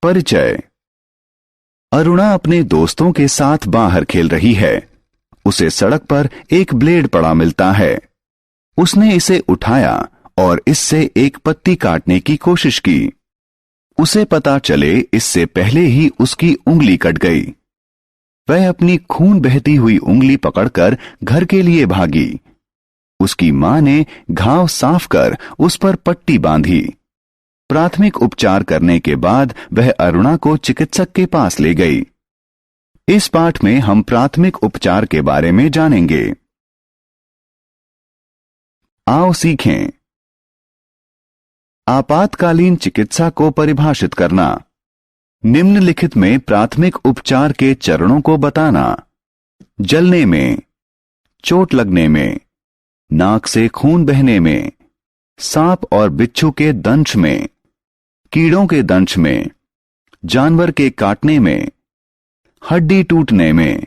परिचय। अरुणा अपने दोस्तों के साथ बाहर खेल रही है। उसे सड़क पर एक ब्लेड पड़ा मिलता है। उसने इसे उठाया और इससे एक पत्ती काटने की कोशिश की। उसे पता चले इससे पहले ही उसकी उंगली कट गई। वह अपनी खून बहती हुई उंगली पकड़कर घर के लिए भागी। उसकी मां ने घाव साफ कर उस पर पट्टी बांधी। प्राथमिक उपचार करने के बाद वह अरुणा को चिकित्सक के पास ले गई। इस पाठ में हम प्राथमिक उपचार के बारे में जानेंगे। आओ सीखें। आपातकालीन चिकित्सा को परिभाषित करना। निम्नलिखित में प्राथमिक उपचार के चरणों को बताना। जलने में, चोट लगने में, नाक से खून बहने में, सांप और बिच्छू के दंश में, कीड़ों के दंश में, जानवर के काटने में, हड्डी टूटने में,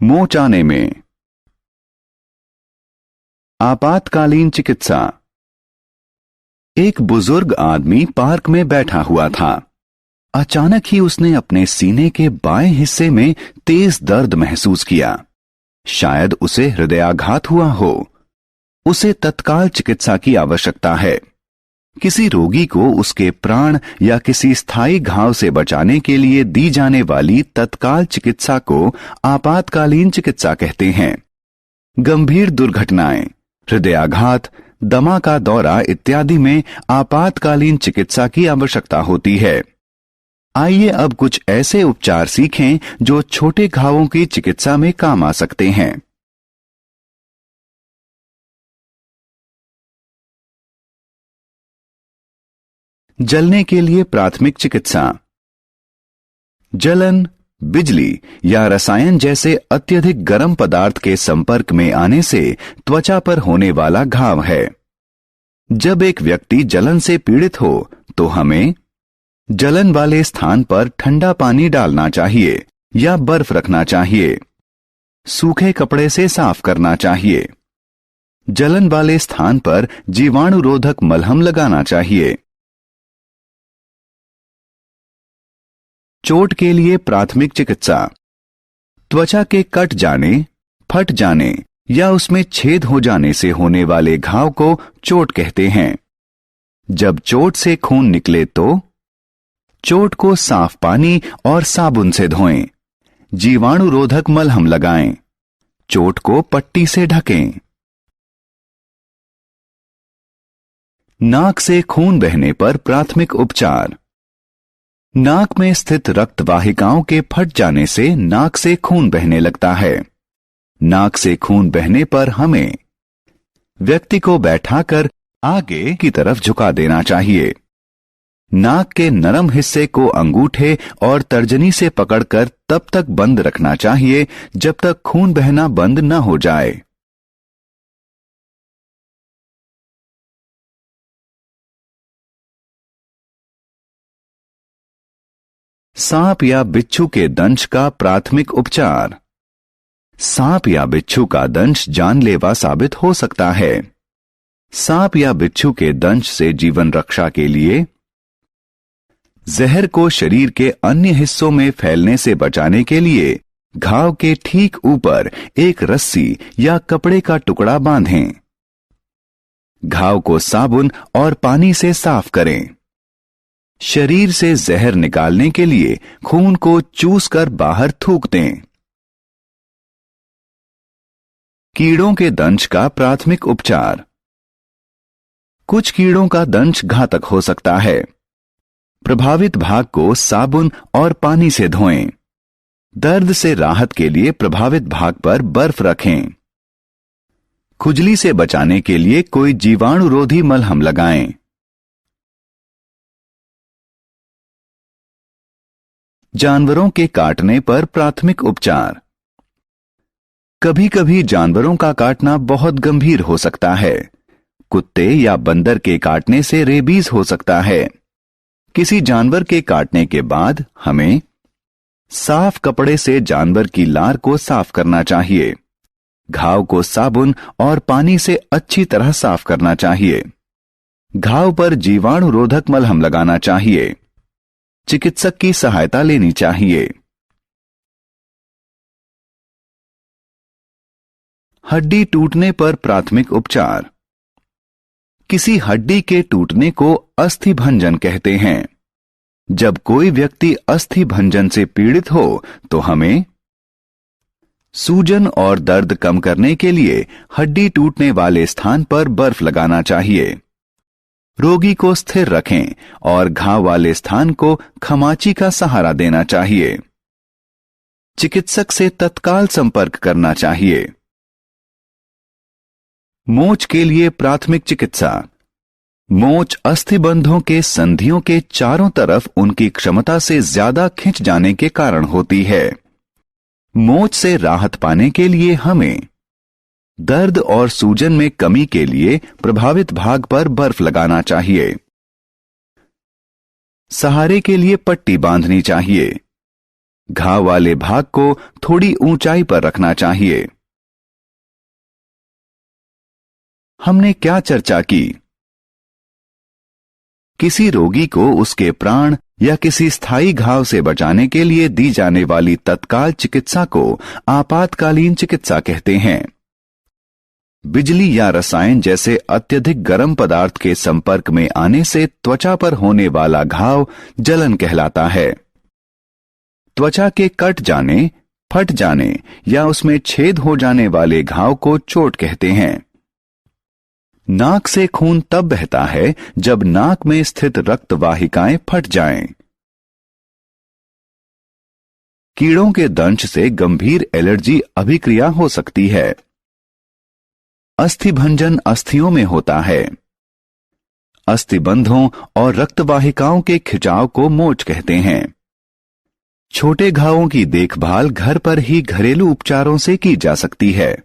मोच आने में। आपातकालीन चिकित्सा। एक बुजुर्ग आदमी पार्क में बैठा हुआ था। अचानक ही उसने अपने सीने के बाएं हिस्से में तेज दर्द महसूस किया। शायद उसे हृदयाघात हुआ हो। उसे तत्काल चिकित्सा की आवश्यकता है। किसी रोगी को उसके प्राण या किसी स्थायी घाव से बचाने के लिए दी जाने वाली तत्काल चिकित्सा को आपातकालीन चिकित्सा कहते हैं। गंभीर दुर्घटनाएं, हृदयाघात, दमा का दौरा इत्यादि में आपातकालीन चिकित्सा की आवश्यकता होती है। आइए अब कुछ ऐसे उपचार सीखें जो छोटे घावों की चिकित्सा में काम आ सकते हैं। जलने के लिए प्राथमिक चिकित्सा। जलन, बिजली या रसायन जैसे अत्यधिक गर्म पदार्थ के संपर्क में आने से त्वचा पर होने वाला घाव है। जब एक व्यक्ति जलन से पीड़ित हो तो हमें जलन वाले स्थान पर ठंडा पानी डालना चाहिए या बर्फ रखना चाहिए। सूखे कपड़े से साफ करना चाहिए। जलन वाले स्थान पर जीवाणुरोधक मलहम लगाना चाहिए। चोट के लिए प्राथमिक चिकित्सा। त्वचा के कट जाने, फट जाने या उसमें छेद हो जाने से होने वाले घाव को चोट कहते हैं। जब चोट से खून निकले तो चोट को साफ पानी और साबुन से धोएं। जीवाणुरोधक मलहम लगाएं। चोट को पट्टी से ढकें। नाक से खून बहने पर प्राथमिक उपचार। नाक में स्थित रक्त वाहिकाओं के फट जाने से नाक से खून बहने लगता है। नाक से खून बहने पर हमें व्यक्ति को बैठाकर आगे की तरफ झुका देना चाहिए। नाक के नरम हिस्से को अंगूठे और तर्जनी से पकड़कर तब तक बंद रखना चाहिए जब तक खून बहना बंद न हो जाए। सांप या बिच्छू के दंश का प्राथमिक उपचार। सांप या बिच्छू का दंश जानलेवा साबित हो सकता है। सांप या बिच्छू के दंश से जीवन रक्षा के लिए जहर को शरीर के अन्य हिस्सों में फैलने से बचाने के लिए घाव के ठीक ऊपर एक रस्सी या कपड़े का टुकड़ा बांधें। घाव को साबुन और पानी से साफ करें। शरीर से जहर निकालने के लिए खून को चूस कर बाहर थूक दें। कीड़ों के दंश का प्राथमिक उपचार। कुछ कीड़ों का दंश घातक हो सकता है। प्रभावित भाग को साबुन और पानी से धोएं। दर्द से राहत के लिए प्रभावित भाग पर बर्फ रखें। खुजली से बचाने के लिए कोई जीवाणुरोधी मलहम लगाएं। जानवरों के काटने पर प्राथमिक उपचार। कभी कभी जानवरों का काटना बहुत गंभीर हो सकता है। कुत्ते या बंदर के काटने से रेबीज हो सकता है। किसी जानवर के काटने के बाद हमें साफ कपड़े से जानवर की लार को साफ करना चाहिए। घाव को साबुन और पानी से अच्छी तरह साफ करना चाहिए। घाव पर जीवाणुरोधक मलहम लगाना चाहिए। चिकित्सक की सहायता लेनी चाहिए। हड्डी टूटने पर प्राथमिक उपचार। किसी हड्डी के टूटने को अस्थि भंजन कहते हैं। जब कोई व्यक्ति अस्थि भंजन से पीड़ित हो तो हमें सूजन और दर्द कम करने के लिए हड्डी टूटने वाले स्थान पर बर्फ लगाना चाहिए। रोगी को स्थिर रखें और घाव वाले स्थान को खमाची का सहारा देना चाहिए। चिकित्सक से तत्काल संपर्क करना चाहिए। मोच के लिए प्राथमिक चिकित्सा। मोच अस्थिबंधों के संधियों के चारों तरफ उनकी क्षमता से ज्यादा खिंच जाने के कारण होती है। मोच से राहत पाने के लिए हमें दर्द और सूजन में कमी के लिए प्रभावित भाग पर बर्फ लगाना चाहिए। सहारे के लिए पट्टी बांधनी चाहिए। घाव वाले भाग को थोड़ी ऊंचाई पर रखना चाहिए। हमने क्या चर्चा की? किसी रोगी को उसके प्राण या किसी स्थायी घाव से बचाने के लिए दी जाने वाली तत्काल चिकित्सा को आपातकालीन चिकित्सा कहते हैं। बिजली या रसायन जैसे अत्यधिक गर्म पदार्थ के संपर्क में आने से त्वचा पर होने वाला घाव जलन कहलाता है। त्वचा के कट जाने, फट जाने या उसमें छेद हो जाने वाले घाव को चोट कहते हैं। नाक से खून तब बहता है जब नाक में स्थित रक्त वाहिकाएं फट जाएं। कीड़ों के दंश से गंभीर एलर्जी अभिक्रिया हो सकती है। अस्थिभंजन अस्थियों में होता है। अस्थिबंधों और रक्तवाहिकाओं के खिंचाव को मोच कहते हैं। छोटे घावों की देखभाल घर पर ही घरेलू उपचारों से की जा सकती है।